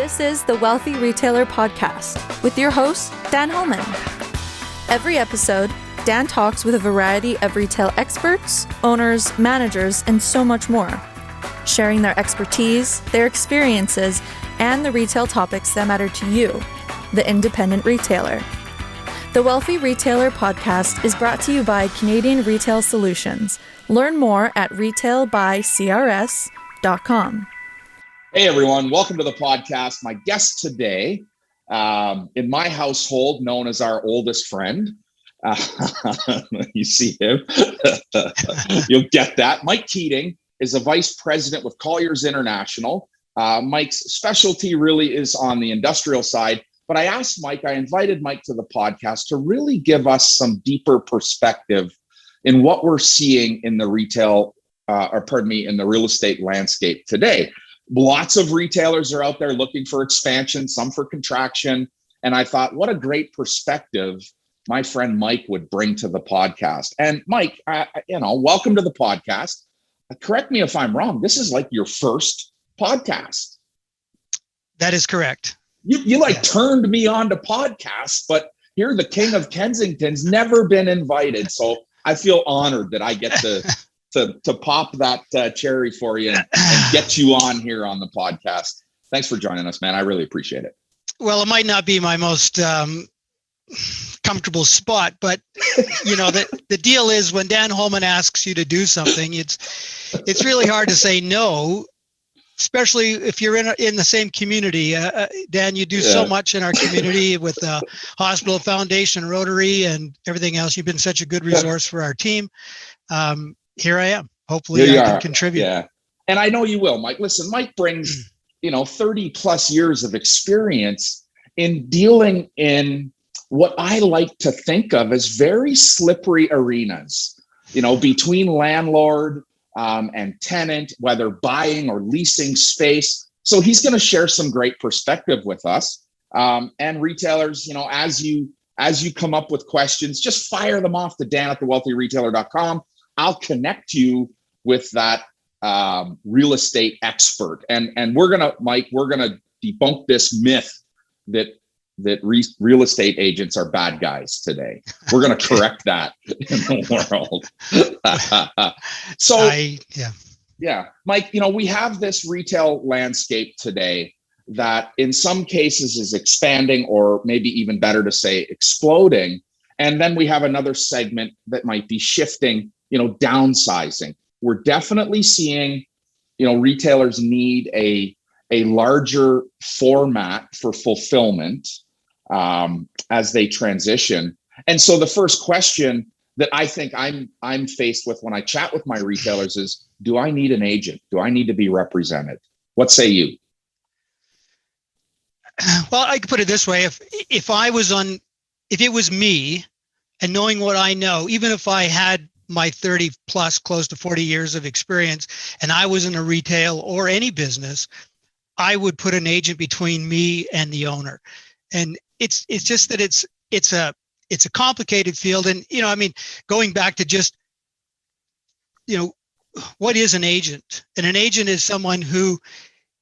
This is the Wealthy Retailer Podcast with your host, Dan Holman. Every episode, Dan talks with a variety of retail experts, owners, managers, and so much more, sharing their expertise, their experiences, and the retail topics that matter to you, the independent retailer. The Wealthy Retailer Podcast is brought to you by Canadian Retail Solutions. Learn more at retailbycrs.com. Hey everyone, welcome to the podcast. My guest today, in my household, known as our oldest friend, you see him, you'll get that. Mike Keating is a vice president with Colliers International. Mike's specialty really is on the industrial side, but I invited Mike to the podcast to really give us some deeper perspective in what we're seeing in the in the real estate landscape today. Lots of retailers are out there looking for expansion, some for contraction. And I thought, what a great perspective my friend Mike would bring to the podcast. And Mike, welcome to the podcast. Correct me if I'm wrong. This is like your first podcast. That is correct. You turned me on to podcasts, but here the King of Kensington's never been invited. So I feel honored that I get to pop that cherry for you and get you on here on the podcast. Thanks for joining us, man. I really appreciate it. Well, it might not be my most comfortable spot, but the deal is when Dan Holman asks you to do something, it's really hard to say no, especially if you're in the same community. Dan, you do so much in our community with the Hospital Foundation, Rotary, and everything else. You've been such a good resource for our team. Here I am. Hopefully I can contribute. Yeah. And I know you will, Mike. Listen, Mike brings, 30 plus years of experience in dealing in what I like to think of as very slippery arenas, between landlord and tenant, whether buying or leasing space. So he's going to share some great perspective with us. And retailers, as you come up with questions, just fire them off to dan@thewealthyretailer.com. I'll connect you with that real estate expert. And we're going to debunk this myth that real estate agents are bad guys today. We're going to correct that in the world. Mike, we have this retail landscape today that in some cases is expanding, or maybe even better to say exploding. And then we have another segment that might be shifting, downsizing. We're definitely seeing, retailers need a larger format for fulfillment as they transition. And so the first question that I think I'm faced with when I chat with my retailers is, do I need an agent? Do I need to be represented? What say you? Well, I could put it this way. If it was me, and knowing what I know, even if I had my 30 plus, close to 40 years of experience, and I was in a retail or any business, I would put an agent between me and the owner. And it's just that it's a complicated field. And, going back to just, what is an agent? And an agent is someone who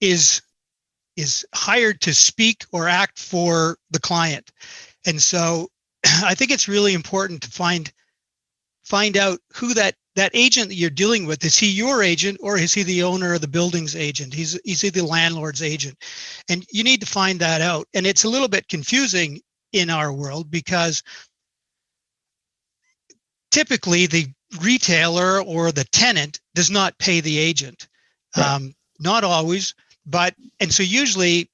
is hired to speak or act for the client. And so I think it's really important to find out who that agent that you're dealing with. Is he your agent, or is he the owner of the building's agent? Is he the landlord's agent? And you need to find that out. And it's a little bit confusing in our world because typically the retailer or the tenant does not pay the agent. Right. Not always, and so usually,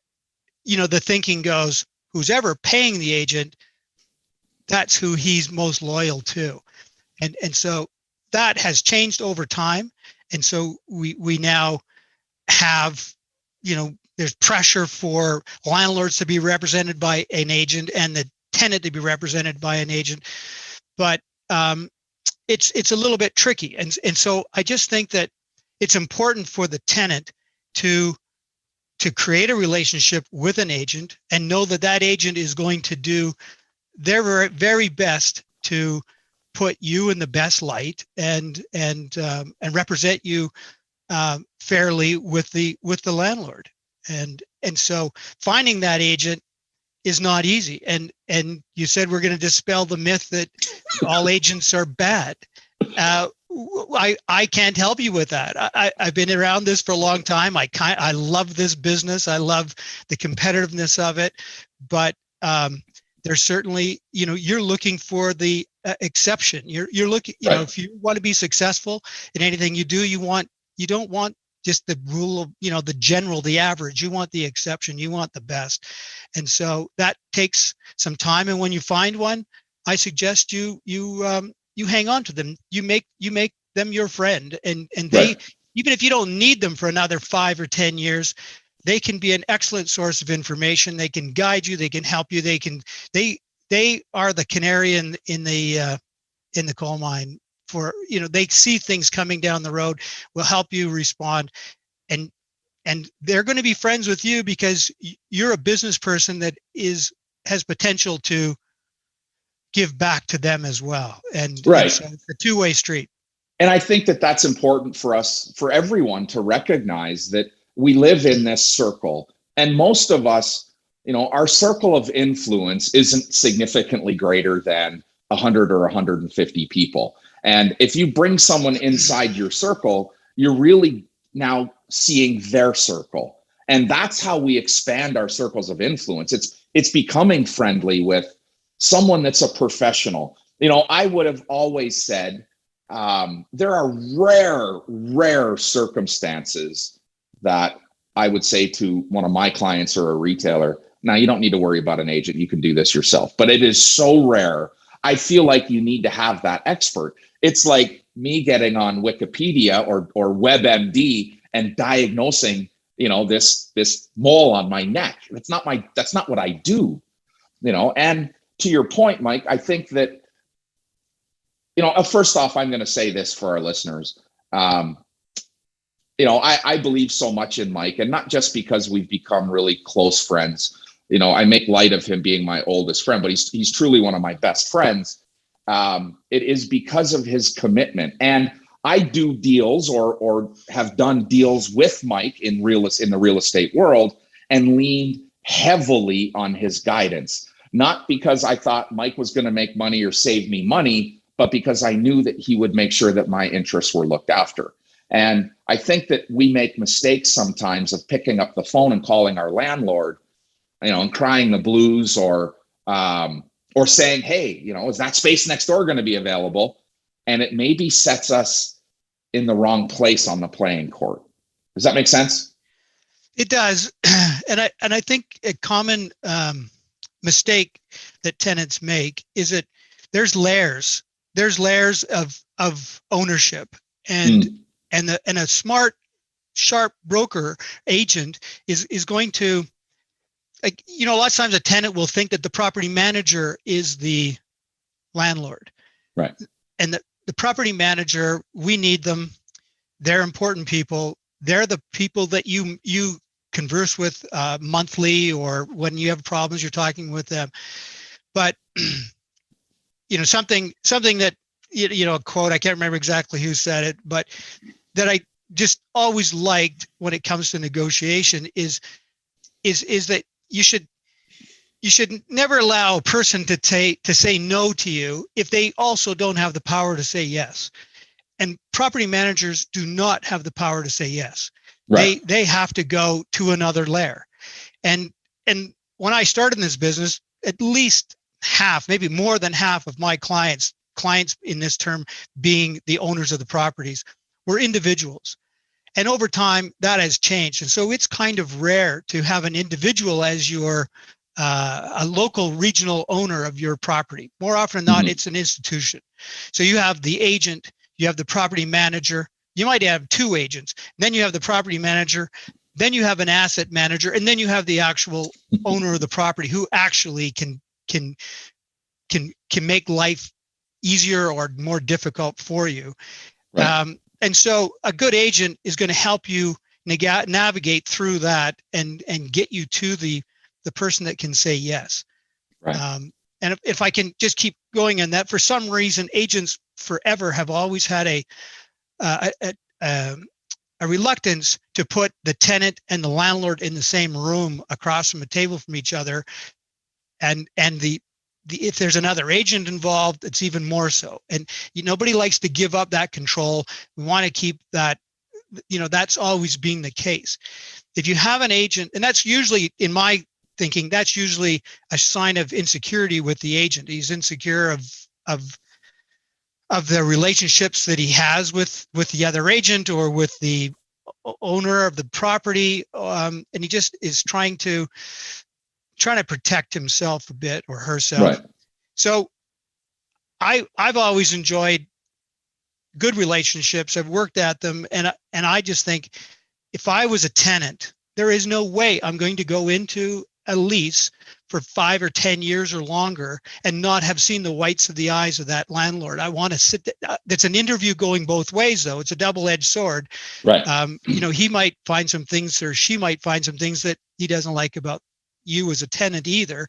the thinking goes, who's ever paying the agent, that's who he's most loyal to. And so that has changed over time. And so we now have, there's pressure for landlords to be represented by an agent and the tenant to be represented by an agent. But it's a little bit tricky. And so I just think that it's important for the tenant to create a relationship with an agent and know that agent is going to do their very best to put you in the best light and represent you fairly with the landlord. And And so finding that agent is not easy. And you said we're going to dispel the myth that all agents are bad. I can't help you with that. I've been around this for a long time. I love this business. I love the competitiveness of it, but there's certainly, you're looking for the exception. You're looking, Right. If you want to be successful in anything you do, you don't want just the rule of, the average. You want the exception. You want the best. And so that takes some time. And when you find one, I suggest you hang on to them. You make them your friend, and they, Right. even if you don't need them for another 5 or 10 years, they can be an excellent source of information. They can guide you. They can help you. They are the canary in the coal mine. For, they see things coming down the road, will help you respond, and they're going to be friends with you because you're a business person that has potential to give back to them as well. And Right. so it's a two-way street. And I think that that's important for us, for everyone, to recognize that we live in this circle. And most of us, our circle of influence isn't significantly greater than 100 or 150 people. And if you bring someone inside your circle, you're really now seeing their circle. And that's how we expand our circles of influence. It's becoming friendly with someone that's a professional. I would have always said, there are rare circumstances that I would say to one of my clients or a retailer, now you don't need to worry about an agent, you can do this yourself. But it is so rare. I feel like you need to have that expert. It's like me getting on Wikipedia or WebMD and diagnosing, this mole on my neck. That's not what I do, And to your point, Mike, I think that, first off, I'm going to say this for our listeners. I believe so much in Mike, and not just because we've become really close friends. I make light of him being my oldest friend, but he's truly one of my best friends. It is because of his commitment. And I do deals or have done deals with Mike in the real estate world and leaned heavily on his guidance, not because I thought Mike was going to make money or save me money, but because I knew that he would make sure that my interests were looked after. And I think that we make mistakes sometimes of picking up the phone and calling our landlord, and crying the blues or saying, hey, is that space next door going to be available? And it maybe sets us in the wrong place on the playing court. Does that make sense? It does. And I think a common mistake that tenants make is that there's layers. There's layers of ownership, and a smart, sharp broker agent is going to, a lot of times a tenant will think that the property manager is the landlord. Right. And the property manager, we need them. They're important people. They're the people that you converse with monthly, or when you have problems, you're talking with them. But something that, a quote, I can't remember exactly who said it, but that I just always liked when it comes to negotiation is that you should never allow a person to say no to you if they also don't have the power to say yes. And property managers do not have the power to say yes. Right. They have to go to another layer. And when I started in this business, at least half, maybe more than half of my clients in this term being the owners of the properties, were individuals. And over time, that has changed. And so it's kind of rare to have an individual as your a local regional owner of your property. More often than not, it's an institution. So you have the agent, you have the property manager, you might have two agents, then you have the property manager, then you have an asset manager, and then you have the actual owner of the property who actually can make life easier or more difficult for you. Right. And so a good agent is going to help you navigate through that and get you to the person that can say yes. Right. And if I can just keep going on that, for some reason, agents forever have always had a a reluctance to put the tenant and the landlord in the same room across from a table from each other. And the if there's another agent involved, it's even more so. And nobody likes to give up that control. We want to keep that, that's always been the case. If you have an agent, and that's usually, in my thinking, that's usually a sign of insecurity with the agent. He's insecure of the relationships that he has with the other agent or with the owner of the property, and he just is trying to protect himself a bit, or herself. Right. So I've always enjoyed good relationships. I've worked at them, and I just think if I was a tenant, there is no way I'm going to go into a lease for 5 or 10 years or longer and not have seen the whites of the eyes of that landlord. I want to sit. That's an interview going both ways, though. It's a double-edged sword. Right. He might find some things, or she might find some things that he doesn't like about you as a tenant either.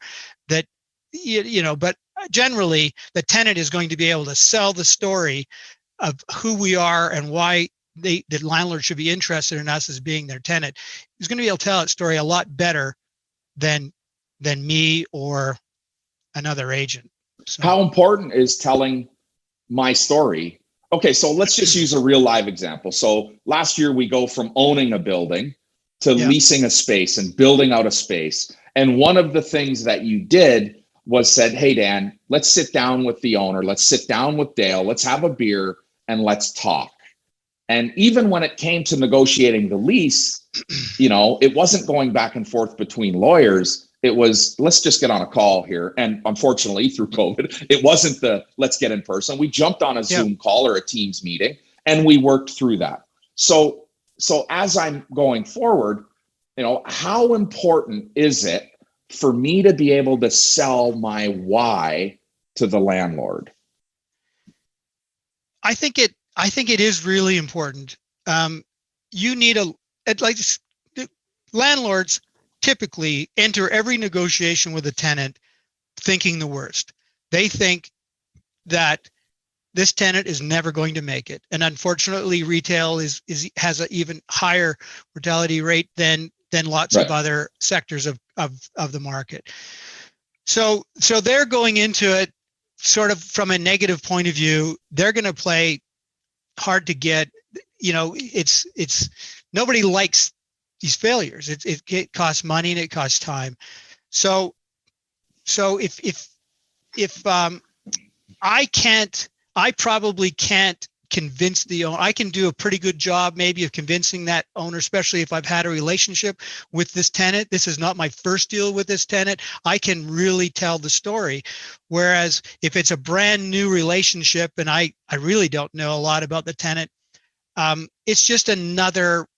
That but generally, the tenant is going to be able to sell the story of who we are and why the landlord should be interested in us as being their tenant. He's going to be able to tell that story a lot better than me or another agent. So. How important is telling my story? Okay, so let's just use a real live example. So last year we go from owning a building to leasing a space and building out a space. And one of the things that you did was said, hey, Dan, let's sit down with the owner. Let's sit down with Dale. Let's have a beer and let's talk. And even when it came to negotiating the lease, it wasn't going back and forth between lawyers. It was, let's just get on a call here. And unfortunately, through COVID, it wasn't the let's get in person. We jumped on a Zoom call or a Teams meeting, and we worked through that. So as I'm going forward, how important is it for me to be able to sell my why to the landlord? I think it is really important. You need landlords typically enter every negotiation with a tenant thinking the worst. They think that this tenant is never going to make it, and unfortunately, retail has an even higher mortality rate than lots of other sectors of the market. So they're going into it sort of from a negative point of view. They're going to play hard to get. It's nobody likes these failures. It costs money and it costs time. So if I probably can't convince the owner. I can do a pretty good job maybe of convincing that owner, especially if I've had a relationship with this tenant. This is not my first deal with this tenant. I can really tell the story. Whereas if it's a brand new relationship and I really don't know a lot about the tenant, it's just another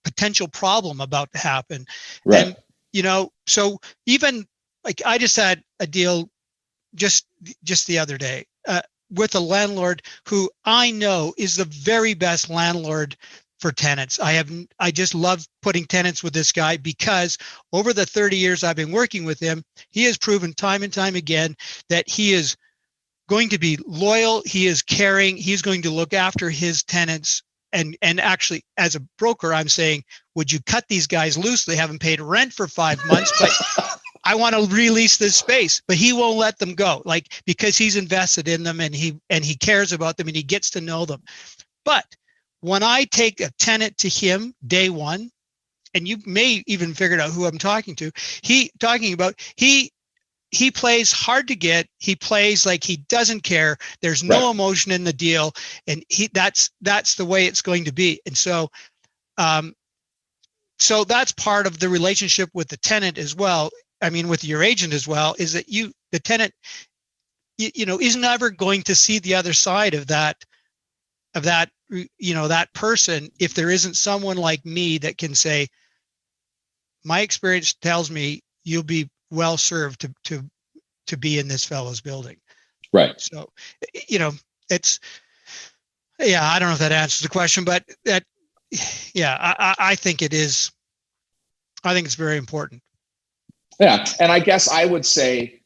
potential problem about to happen. Right. And so even like I just had a deal just the other day with a landlord who I know is the very best landlord for tenants. I just love putting tenants with this guy because over the 30 years I've been working with him, he has proven time and time again that he is going to be loyal. He is caring. He's going to look after his tenants. And actually, as a broker, I'm saying, would you cut these guys loose? They haven't paid rent for 5 months, but I want to release this space. But he won't let them go, because he's invested in them and he cares about them and he gets to know them. But when I take a tenant to him day one, and you may even figured out who I'm talking to, he plays hard to get. He plays like he doesn't care. There's no emotion in the deal, and that's the way it's going to be. And so that's part of the relationship with the tenant as well. I mean, with your agent as well, is that the tenant, is never going to see the other side of that person if there isn't someone like me that can say, my experience tells me you'll be well served to be in this fellow's building. Right. So, it's, I don't know if that answers the question, but I think it is. I think it's very important. Yeah. And I guess I would say,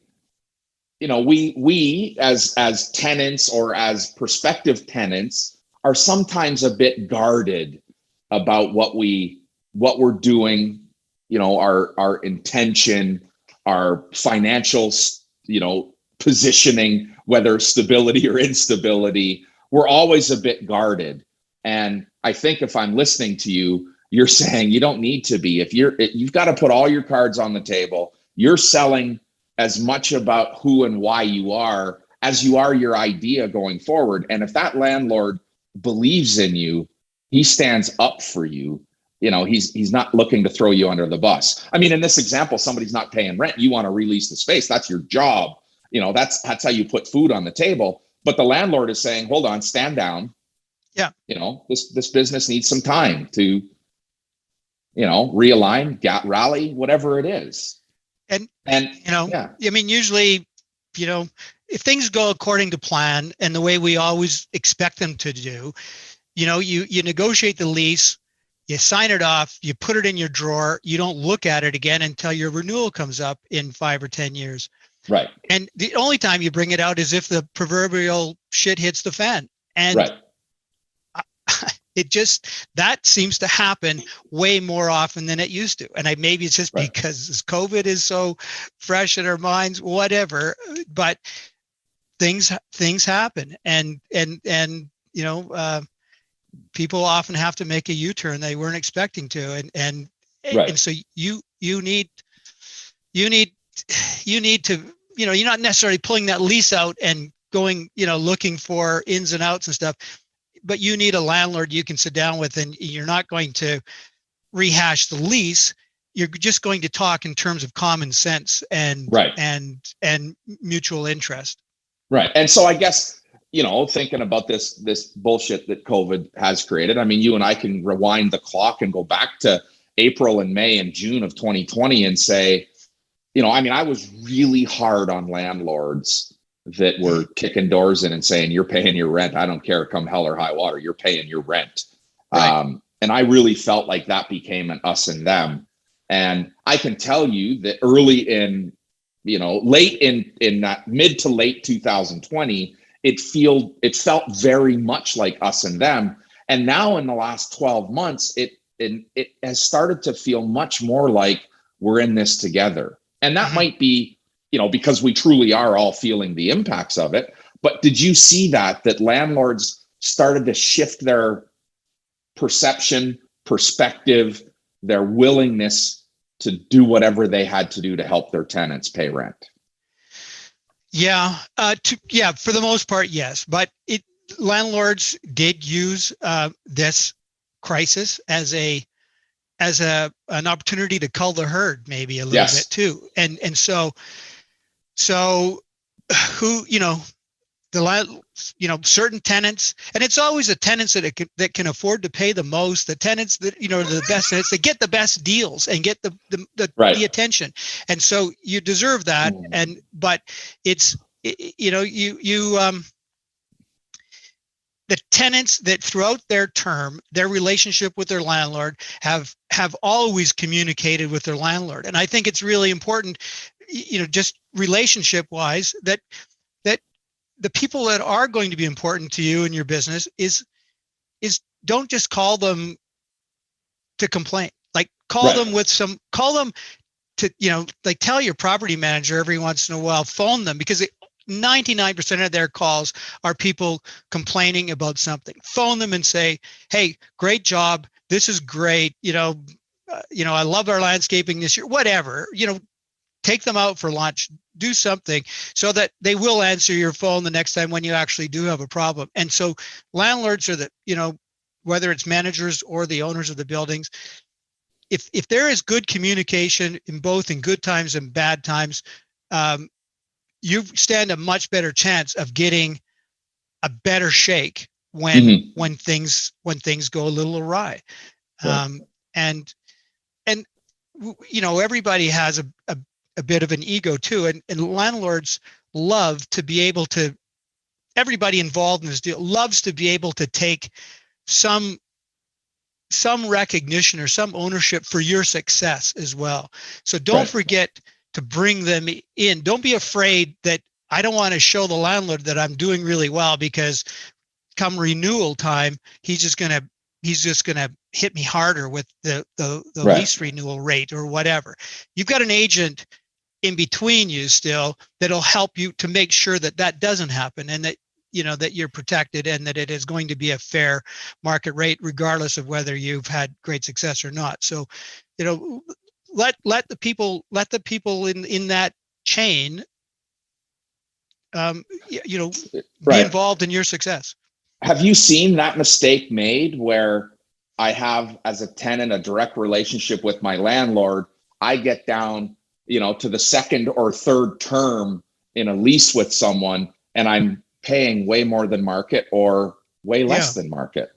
we as tenants or as prospective tenants are sometimes a bit guarded about what we're doing, our intention, our financial, positioning, whether stability or instability. We're always a bit guarded. And I think if I'm listening to you, you're saying you don't need to be. You've got to put all your cards on the table. You're selling as much about who and why you are as you are your idea going forward. And if that landlord believes in you, he stands up for you. He's not looking to throw you under the bus. I mean, in this example, somebody's not paying rent. You want to release the space. That's your job. That's how you put food on the table. But the landlord is saying, hold on, stand down. Yeah. This business needs some time to, realign, rally, whatever it is. And yeah. I mean, usually, if things go according to plan and the way we always expect them to do, you negotiate the lease, you sign it off, you put it in your drawer, you don't look at it again until your renewal comes up in 5 or 10 years. Right. And the only time you bring it out is if the proverbial shit hits the fan. And right. That seems to happen way more often than it used to. And maybe it's just right. because COVID is so fresh in our minds, whatever, but things happen. And people often have to make a U-turn they weren't expecting to. And so you need to, you're not necessarily pulling that lease out and going, looking for ins and outs and stuff, but you need a landlord you can sit down with, and you're not going to rehash the lease. You're just going to talk in terms of common sense and mutual interest. Right. And so I guess, thinking about this bullshit that COVID has created, I mean, you and I can rewind the clock and go back to April and May and June of 2020 and say, I was really hard on landlords that were kicking doors in and saying, you're paying your rent. I don't care, come hell or high water, you're paying your rent. Right. And I really felt like that became an us and them. And I can tell you that early in, late in that mid to late 2020, it felt very much like us and them. And now in the last 12 months, it has started to feel much more like we're in this together. And that might be, because we truly are all feeling the impacts of it. But did you see that landlords started to shift their perspective, their willingness to do whatever they had to do to help their tenants pay rent? Yeah, for the most part, yes. But landlords did use this crisis as an opportunity to cull the herd, maybe a little bit too. And so who, certain tenants, and it's always the tenants that can afford to pay the most, the tenants that, the best tenants, that get the best deals and get the attention. And so you deserve that. But it's, the tenants that throughout their term, their relationship with their landlord have always communicated with their landlord. And I think it's really important, just relationship wise, that the people that are going to be important to you and your business is don't just call them to complain. Like call them to, like tell your property manager every once in a while, phone them, because 99% of their calls are people complaining about something. Phone them and say, hey, great job. This is great. I love our landscaping this year, whatever, take them out for lunch, do something so that they will answer your phone the next time when you actually do have a problem. And so landlords are whether it's managers or the owners of the buildings, if there is good communication in good times and bad times, you stand a much better chance of getting a better shake when things go a little awry. And everybody has a bit of an ego too, and landlords love to be able to, everybody involved in this deal loves to be able to take some recognition or some ownership for your success as well. So don't forget to bring them in. Don't be afraid that I don't want to show the landlord that I'm doing really well because come renewal time, he's just gonna hit me harder with the Right. lease renewal rate or whatever. You've got an agent in between you still that'll help you to make sure that that doesn't happen, and that that you're protected, and that it is going to be a fair market rate regardless of whether you've had great success or not. So let the people in that chain be Right. involved in your success. Have you seen that mistake made where I have, as a tenant, a direct relationship with my landlord? I get down, to the second or third term in a lease with someone, and I'm paying way more than market or way less than market.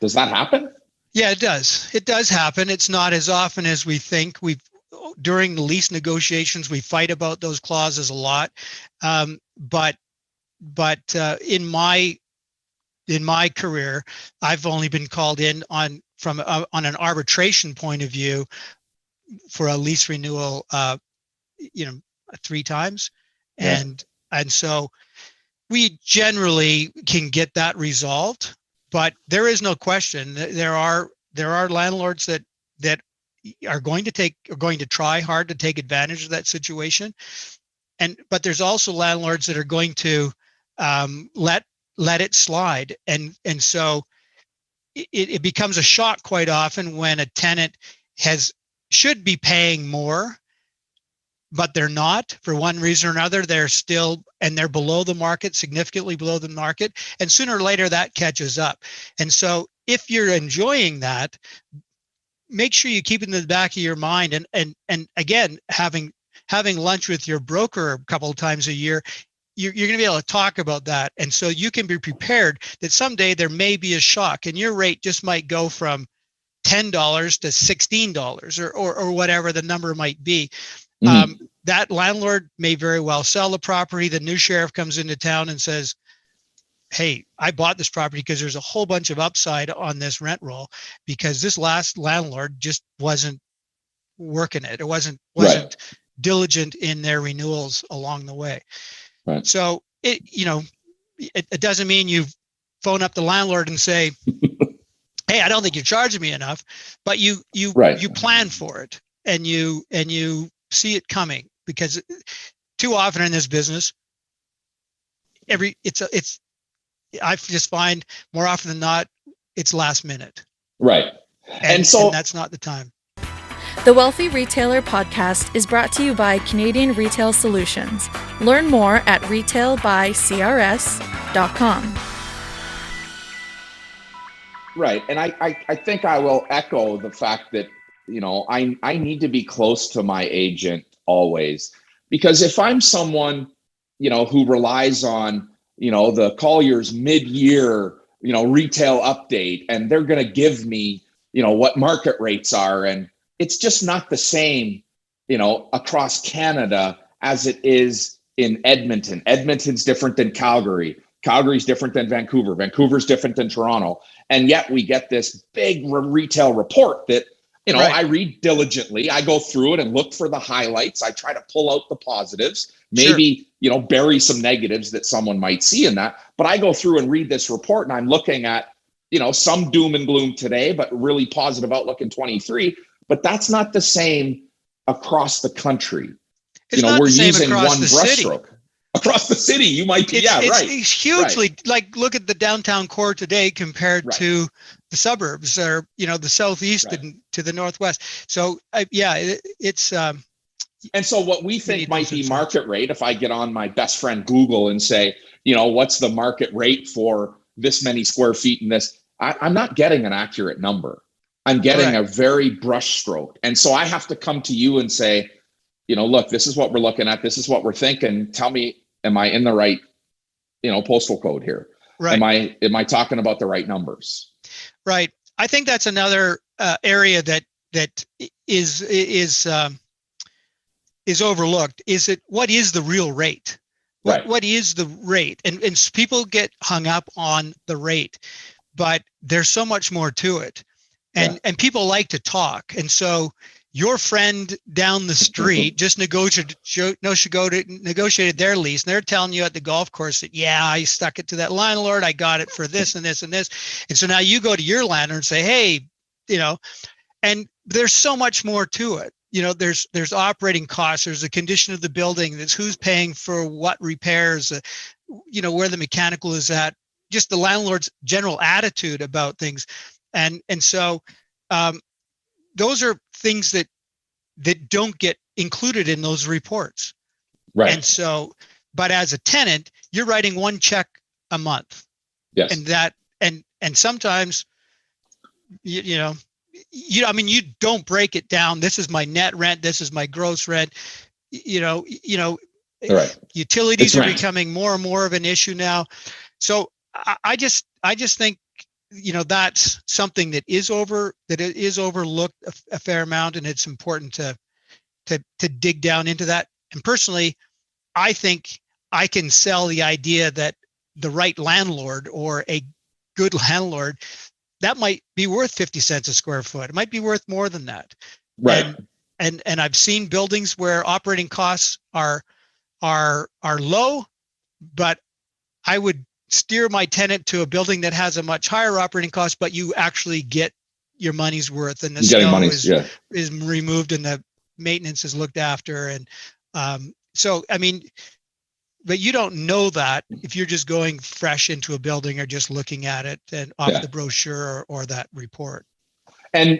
Does that happen? Yeah, it does. It does happen. It's not as often as we think. During the lease negotiations, we fight about those clauses a lot. But in my career, I've only been called in on an arbitration point of view for a lease renewal, 3 times, and so we generally can get that resolved. But there is no question that there are landlords that are going to try hard to take advantage of that situation, but there's also landlords that are going to let it slide, and so it becomes a shock quite often when a tenant should be paying more, but they're not for one reason or another. They're below the market, significantly below the market, and sooner or later that catches up. And so if you're enjoying that, make sure you keep it in the back of your mind, and again, having lunch with your broker a couple of times a year, you're going to be able to talk about that. And so you can be prepared that someday there may be a shock and your rate just might go from $10 to $16 or whatever the number might be. That landlord may very well sell the property. The new sheriff comes into town and says, hey, I bought this property because there's a whole bunch of upside on this rent roll because this last landlord just wasn't working it. It wasn't diligent in their renewals along the way. Right. So it doesn't mean you phone up the landlord and say, hey, I don't think you're charging me enough, but you plan for it and you see it coming, because too often in this business, I just find more often than not, it's last minute. Right. And that's not the time. The Wealthy Retailer podcast is brought to you by Canadian Retail Solutions. Learn more at retailbycrs.com. Right. And I think I will echo the fact that, I need to be close to my agent always, because if I'm someone, who relies on, the Colliers mid-year, retail update, and they're going to give me, what market rates are, and it's just not the same, across Canada as it is in Edmonton. Edmonton's different than Calgary. Calgary's different than Vancouver. Vancouver's different than Toronto. And yet we get this big retail report that, I read diligently. I go through it and look for the highlights. I try to pull out the positives, maybe, bury some negatives that someone might see in that. But I go through and read this report, and I'm looking at, some doom and gloom today, but really positive outlook in 23. But that's not the same across the country. We're using one brushstroke. Across the city, you might be, It's hugely, look at the downtown core today compared to the suburbs, or, the southeast and to the northwest. So, it's... and so what we think might be market rate, if I get on my best friend Google and say, what's the market rate for this many square feet in this, I'm not getting an accurate number. I'm getting a very brushstroke. And so I have to come to you and say, look, this is what we're looking at. This is what we're thinking. Tell me, am I in the right, postal code here? Right. Am I talking about the right numbers? Right. I think that's another area that is overlooked. What is the real rate? What is the rate? And people get hung up on the rate, but there's so much more to it. And people like to talk. And so, your friend down the street just negotiated their lease, and they're telling you at the golf course that, yeah, I stuck it to that landlord, I got it for this and this and this. And so now you go to your landlord and say, hey, and there's so much more to it. There's operating costs, there's the condition of the building, there's who's paying for what repairs, where the mechanical is at, just the landlord's general attitude about things. And so those are things that don't get included in those reports. Right. And so, but as a tenant, you're writing one check a month. Yes. And sometimes, you don't break it down. This is my net rent. This is my gross rent. Right. Utilities are becoming more and more of an issue now. So I just think, that's something that is overlooked a fair amount, and it's important to dig down into that. And personally, I think I can sell the idea that the right landlord, or a good landlord, that might be worth 50 cents a square foot. It might be worth more than that. Right. And I've seen buildings where operating costs are low, but I would steer my tenant to a building that has a much higher operating cost, but you actually get your money's worth, and the snow is removed and the maintenance is looked after. And but you don't know that if you're just going fresh into a building or just looking at it and off the brochure or that report. And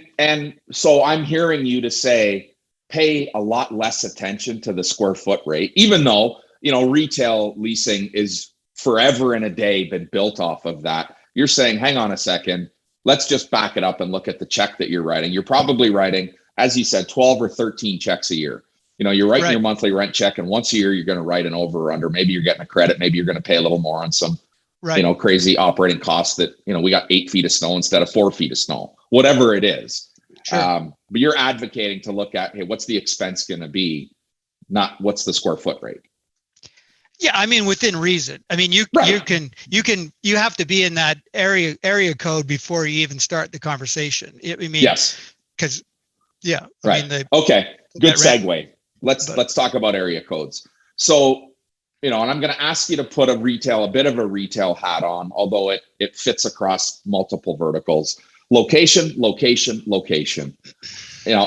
so I'm hearing you to say, pay a lot less attention to the square foot rate, even though, retail leasing is forever and a day been built off of that. You're saying, hang on a second, let's just back it up and look at the check that you're writing. You're probably writing, as you said, 12 or 13 checks a year. You're writing your monthly rent check, and once a year you're going to write an over or under. Maybe you're getting a credit. Maybe you're going to pay a little more on some, crazy operating costs that, we got 8 feet of snow instead of 4 feet of snow, whatever it is. Sure. But you're advocating to look at, hey, what's the expense going to be, not what's the square foot rate. Yeah, within reason. You have to be in that area code before you even start the conversation. Yes. Because, okay, good segue. Let's talk about area codes. So, and I'm going to ask you to put a bit of a retail hat on, although it fits across multiple verticals. Location.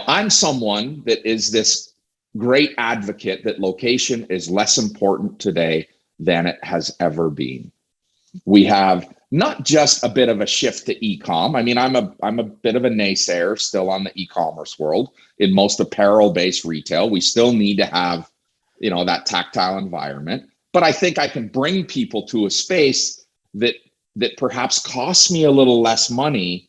I'm someone that is this great advocate that location is less important today than it has ever been. We have not just a bit of a shift to e-com. I'm a bit of a naysayer still on the e-commerce world. In most apparel-based retail, we still need to have, that tactile environment. But I think I can bring people to a space that perhaps costs me a little less money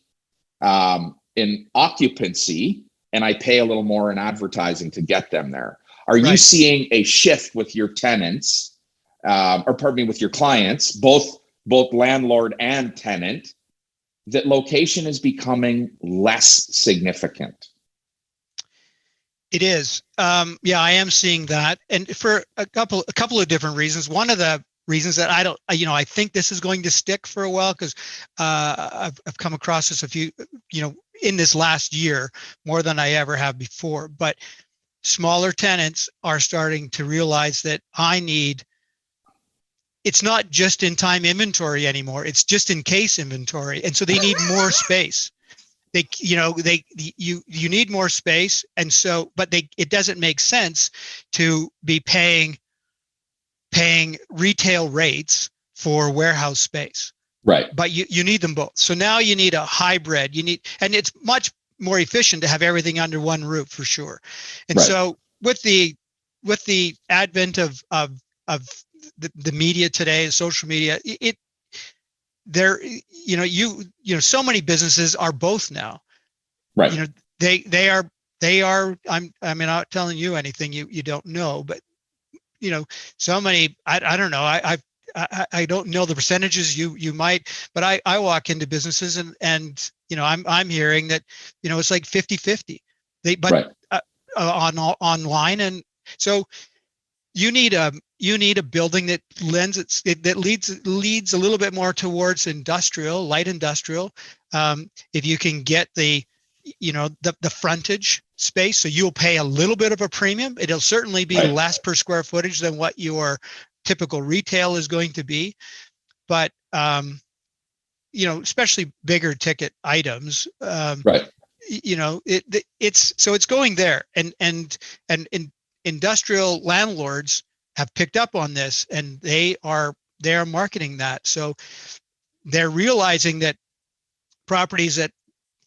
in occupancy, and I pay a little more in advertising to get them there. Are you seeing a shift with your tenants, with your clients, both landlord and tenant, that location is becoming less significant? It is. I am seeing that, and for a couple of different reasons. One of the reasons that I think this is going to stick for a while, because I've come across this a few, in this last year, more than I ever have before. But smaller tenants are starting to realize that it's not just in time inventory anymore. It's just in case inventory. And so they need more space. You need more space. And so, but it doesn't make sense to be paying retail rates for warehouse space. Right. But you need them both. So now you need a hybrid. And it's much more efficient to have everything under one roof, for sure. And so with the advent of the media today, social media, so many businesses are both now. Right. They are. I'm not telling you anything you don't know, but so many. I don't know. I don't know the percentages you might, but I walk into businesses and I'm hearing that it's like 50-50. Online, and so you need a building that leads a little bit more towards light industrial. If you can get the frontage space, so you'll pay a little bit of a premium. It'll certainly be Right. less per square footage than what your typical retail is going to be. But especially bigger ticket items, Right. it's going there, and industrial landlords have picked up on this, and they are marketing that. So they're realizing that properties that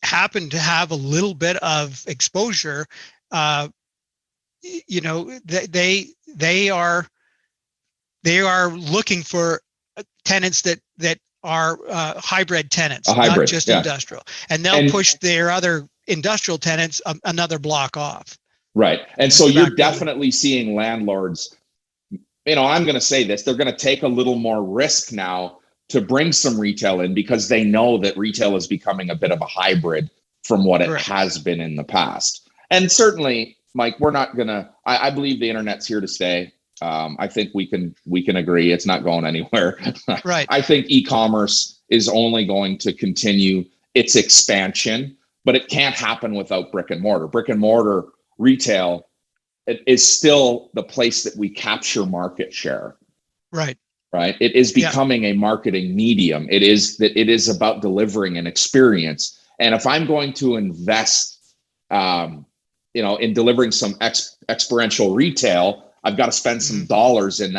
happen to have a little bit of exposure, they are looking for tenants that are hybrid tenants, not just industrial, and they'll push their other industrial tenants another block off. Right. And so you're definitely seeing landlords, I'm going to say this, they're going to take a little more risk now to bring some retail in, because they know that retail is becoming a bit of a hybrid from what it has been in the past. And certainly, Mike, we're not going to, I believe the internet's here to stay. I think we can agree it's not going anywhere. Right. I think e-commerce is only going to continue its expansion, but it can't happen without brick and mortar. Brick and mortar retail, it is still the place that we capture market share. Right. Right. It is becoming a marketing medium. It is about delivering an experience. And if I'm going to invest, in delivering some experiential retail, I've got to spend some dollars in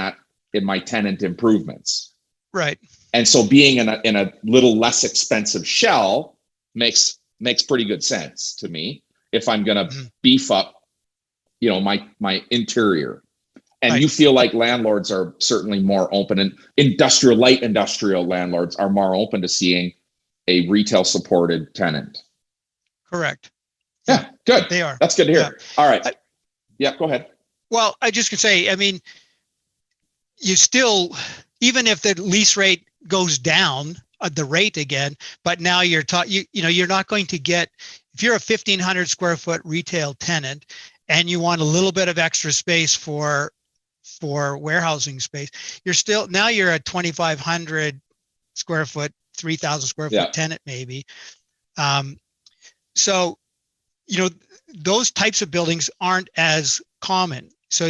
my tenant improvements. Right. And so being in a little less expensive shell makes pretty good sense to me if I'm going to beef up, my interior. And you feel like landlords are certainly more open, and light industrial landlords are more open to seeing a retail supported tenant. Correct. Yeah, good. They are. That's good to hear. All right. Go ahead. Well, I just could say, you still, even if the lease rate goes down, the rate again, but now you're not going to get, if you're a 1,500 square foot retail tenant and you want a little bit of extra space for warehousing space, you're a 2,500 square foot, 3,000 square foot tenant maybe. So, those types of buildings aren't as common. So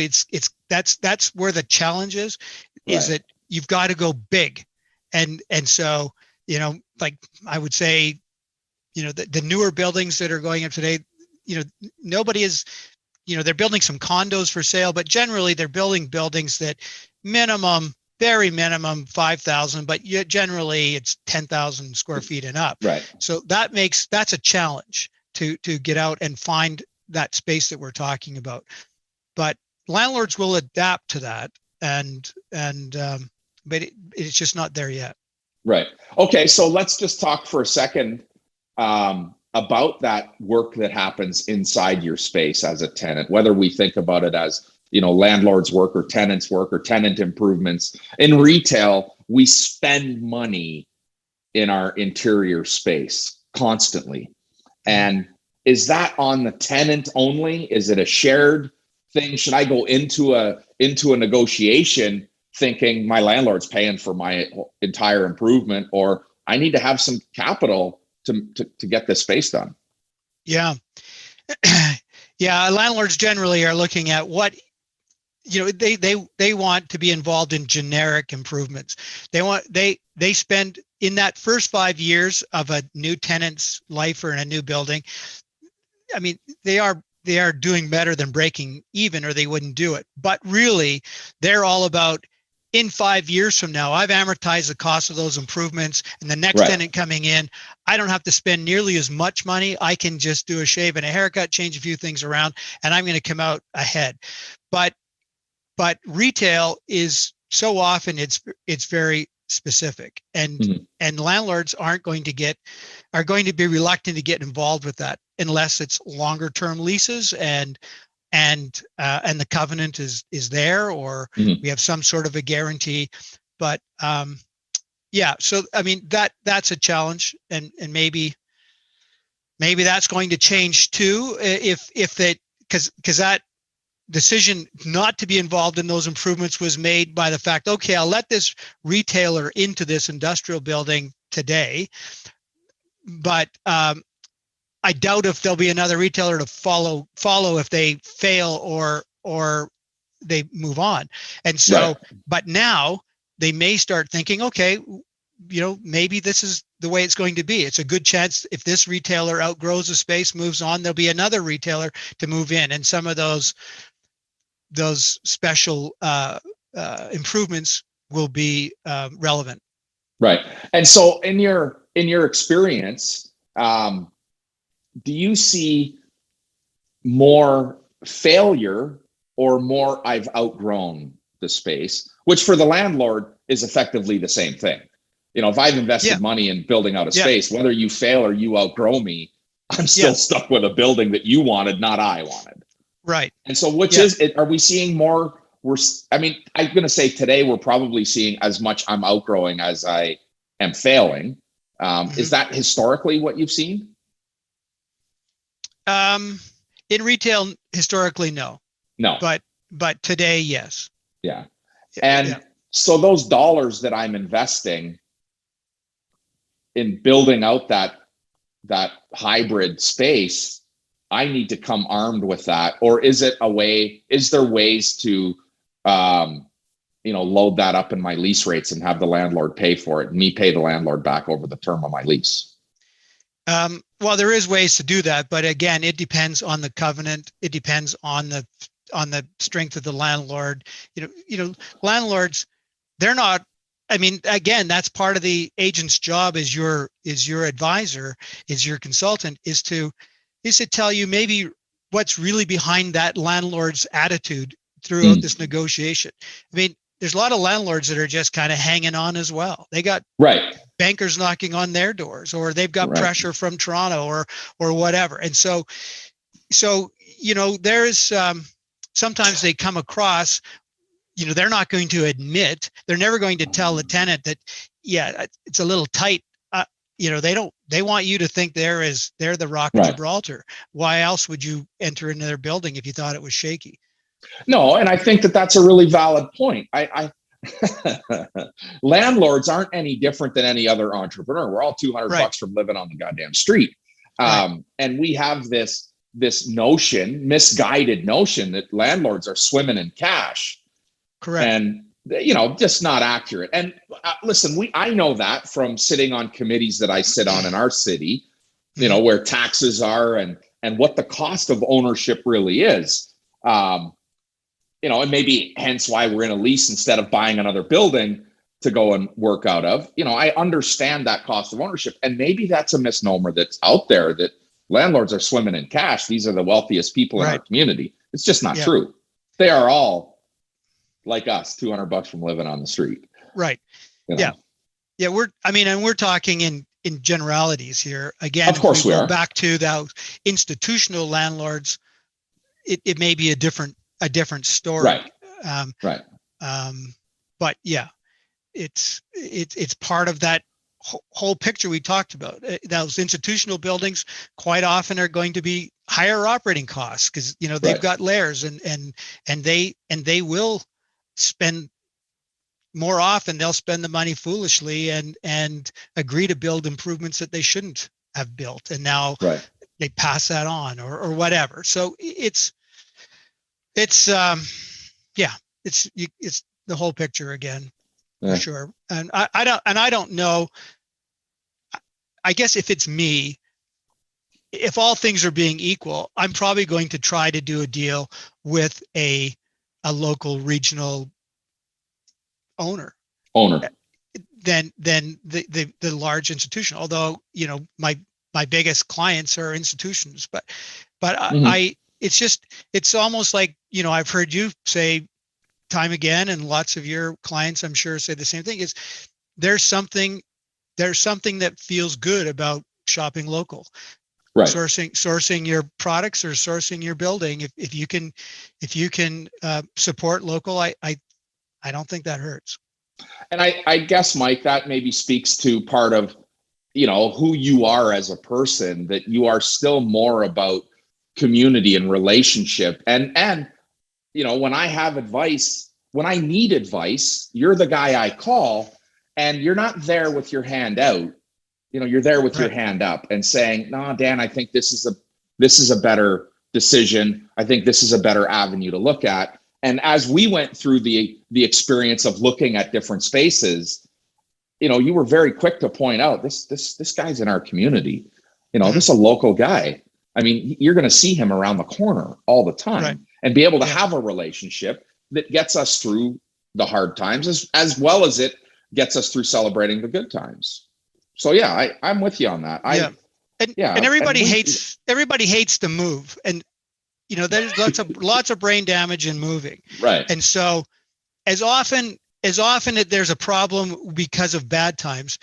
that's where the challenge is that you've got to go big. And so, like I would say, the newer buildings that are going up today, nobody is, they're building some condos for sale, but generally they're building buildings that very minimum 5,000, but generally it's 10,000 square feet and up. Right. So that's a challenge to get out and find that space that we're talking about. But landlords will adapt to that, but it's just not there yet. Right. Okay. So let's just talk for a second about that work that happens inside your space as a tenant, whether we think about it as, landlord's work or tenant improvements. In retail, we spend money in our interior space constantly. And is that on the tenant only? Is it a shared thing? Should I go into a negotiation thinking my landlord's paying for my entire improvement, or I need to have some capital to get this space done? Yeah. Yeah. Landlords generally are looking at what, they want to be involved in generic improvements. They spend in that first 5 years of a new tenant's life or in a new building. They are doing better than breaking even, or they wouldn't do it. But really, they're all about, in 5 years from now, I've amortized the cost of those improvements, and the next tenant coming in, I don't have to spend nearly as much money. I can just do a shave and a haircut, change a few things around, and I'm going to come out ahead. But retail is so often it's very specific, and landlords are going to be reluctant to get involved with that unless it's longer term leases and the covenant is there, or we have some sort of a guarantee. But so that's a challenge, and maybe that's going to change too, if that, because that decision not to be involved in those improvements was made by the fact, okay, I'll let this retailer into this industrial building today, but I doubt if there'll be another retailer to follow if they fail or they move on. And so, Right. but now they may start thinking, okay, maybe this is the way it's going to be. It's a good chance if this retailer outgrows a space, moves on, there'll be another retailer to move in, and some of those special improvements will be relevant. Right. And so in your experience, do you see more failure or more I've outgrown the space, which for the landlord is effectively the same thing? If I've invested money in building out a space, whether you fail or you outgrow me, I'm still stuck with a building that you wanted, not I wanted. Right. And so which is it? Are we seeing more? I'm going to say today we're probably seeing as much I'm outgrowing as I am failing. Is that historically what you've seen? In retail, historically, no. But today, yes. Yeah. And so those dollars that I'm investing in building out that hybrid space, I need to come armed with that. Or is there ways to, load that up in my lease rates and have the landlord pay for it and me pay the landlord back over the term of my lease? Well, there is ways to do that, but again, it depends on the covenant. It depends on the strength of the landlord. Landlords, they're not. I mean, again, that's part of the agent's job is your advisor, is your consultant, is to tell you maybe what's really behind that landlord's attitude throughout this negotiation. I mean, there's a lot of landlords that are just kind of hanging on as well. They got bankers knocking on their doors, or they've got pressure from Toronto or whatever. And so there's sometimes they come across, they're not going to admit, they're never going to tell the tenant that, it's a little tight. They want you to think they're the Rock of Gibraltar. Why else would you enter into their building if you thought it was shaky? No, and I think that's a really valid point. I landlords aren't any different than any other entrepreneur. We're all $200 from living on the goddamn street. And we have this misguided notion that landlords are swimming in cash. Correct. And just not accurate. And listen, I know that from sitting on committees that I sit on in our city, where taxes are and what the cost of ownership really is. And maybe hence why we're in a lease instead of buying another building to go and work out of. I understand that cost of ownership, and maybe that's a misnomer that's out there that landlords are swimming in cash. These are the wealthiest people in our community. It's just not true. They are all like us, $200 from living on the street. Right. Yeah. We're talking in generalities here. Again, of course we are. Back to the institutional landlords, it may be a different story. Right. But it's part of that whole picture we talked about. Those institutional buildings quite often are going to be higher operating costs because they've got layers and they will spend more often. They'll spend the money foolishly and agree to build improvements that they shouldn't have built, and now they pass that on or whatever. So it's the whole picture again, for sure. And I don't know. I guess if it's me, if all things are being equal, I'm probably going to try to do a deal with a local regional owner than the large institution. Although my biggest clients are institutions, but it's almost like I've heard you say time again, and lots of your clients I'm sure say the same thing, is there's something that feels good about shopping local. Sourcing your products or sourcing your building. If you can support local, I don't think that hurts. And I guess, Mike, that maybe speaks to part of who you are as a person, that you are still more about community and relationship. And when I have advice, when I need advice, you're the guy I call, and you're not there with your hand out you're there with your hand up and saying, no, Dan, I think this is a better decision. I think this is a better avenue to look at. And as we went through the experience of looking at different spaces, you were very quick to point out this guy's in our community. This is a local guy. I mean, you're going to see him around the corner all the time, and be able to have a relationship that gets us through the hard times as well as it gets us through celebrating the good times. So I'm with you on that. And everybody hates the move, and there's lots of brain damage in moving. Right. And so as often that there's a problem because of bad times,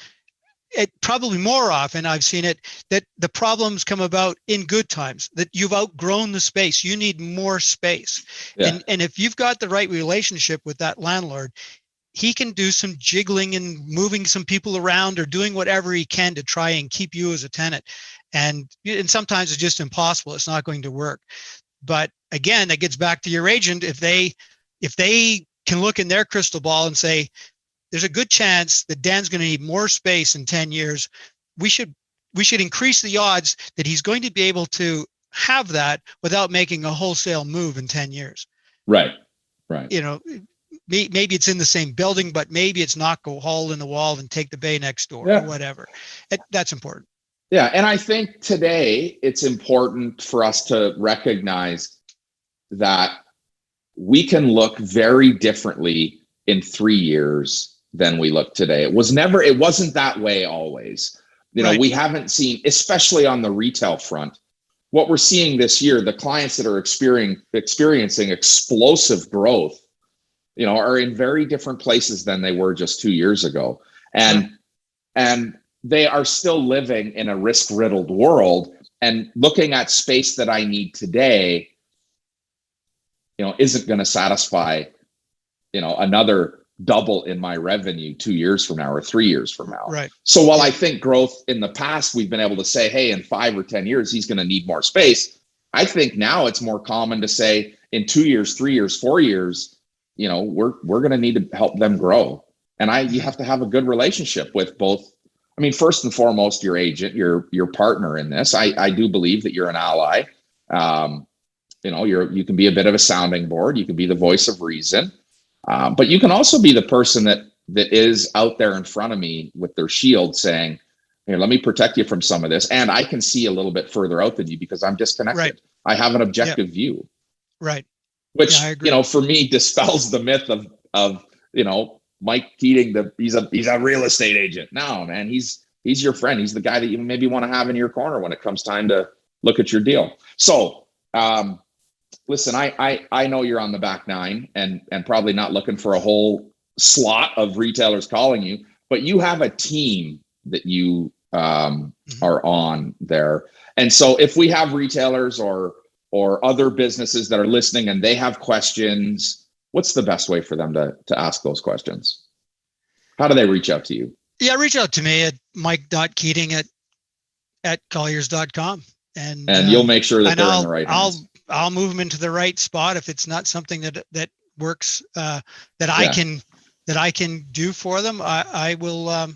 it probably more often I've seen it that the problems come about in good times, that you've outgrown the space. You need more space. Yeah. And if you've got the right relationship with that landlord, he can do some jiggling and moving some people around or doing whatever he can to try and keep you as a tenant. And sometimes it's just impossible. It's not going to work. But again, that gets back to your agent. If they can look in their crystal ball and say, there's a good chance that Dan's going to need more space in 10 years, we should increase the odds that he's going to be able to have that without making a wholesale move in 10 years. Right. Maybe it's in the same building, but maybe it's not go hole in the wall and take the bay next door or whatever. That's important. Yeah. And I think today it's important for us to recognize that we can look very differently in 3 years than we look today. It wasn't that way always. We haven't seen, especially on the retail front, what we're seeing this year, the clients that are experiencing explosive growth, are in very different places than they were just 2 years ago. And they are still living in a risk-riddled world, and looking at space that I need today, isn't going to satisfy, another double in my revenue 2 years from now or 3 years from now. Right. So while I think growth in the past, we've been able to say, hey, in 5 or 10 years, he's going to need more space. I think now it's more common to say in 2 years, 3 years, 4 years, we're going to need to help them grow. And you have to have a good relationship with both. I mean, first and foremost, your agent, your partner in this. I do believe that you're an ally. You can be a bit of a sounding board. You can be the voice of reason. But you can also be the person that is out there in front of me with their shield saying, here, let me protect you from some of this. And I can see a little bit further out than you because I'm disconnected. Right. I have an objective view. Right. Which, for me dispels the myth of Mike Keating, he's a real estate agent. No, man, he's your friend. He's the guy that you maybe want to have in your corner when it comes time to look at your deal. So, listen, I know you're on the back nine and probably not looking for a whole slot of retailers calling you, but you have a team that you are on there. And so if we have retailers or other businesses that are listening and they have questions, what's the best way for them to ask those questions? How do they reach out to you? Yeah, reach out to me at mike.keating@colliers.com. And you'll make sure that they're in the right hands. I'll move them into the right spot if it's not something that works that I can do for them. I will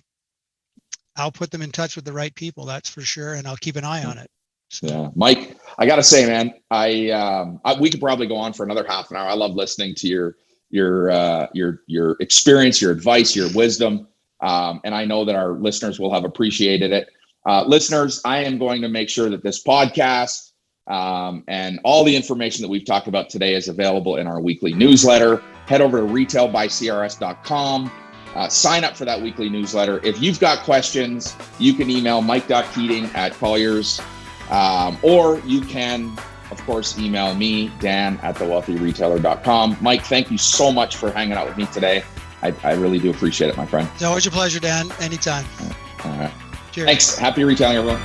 I'll put them in touch with the right people. That's for sure, and I'll keep an eye on it. So. Yeah, Mike, I got to say, man, we could probably go on for another half an hour. I love listening to your experience, your advice, your wisdom, and I know that our listeners will have appreciated it. Listeners, I am going to make sure that this podcast and all the information that we've talked about today is available in our weekly newsletter. Head over to retailbycrs.com. Sign up for that weekly newsletter. If you've got questions, you can email mike.keating@Colliers, or you can, of course, email me, Dan, at thewealthyretailer.com. Mike, thank you so much for hanging out with me today. I really do appreciate it, my friend. It's always a pleasure, Dan. Anytime. All right. Cheers. Thanks. Happy retailing, everyone.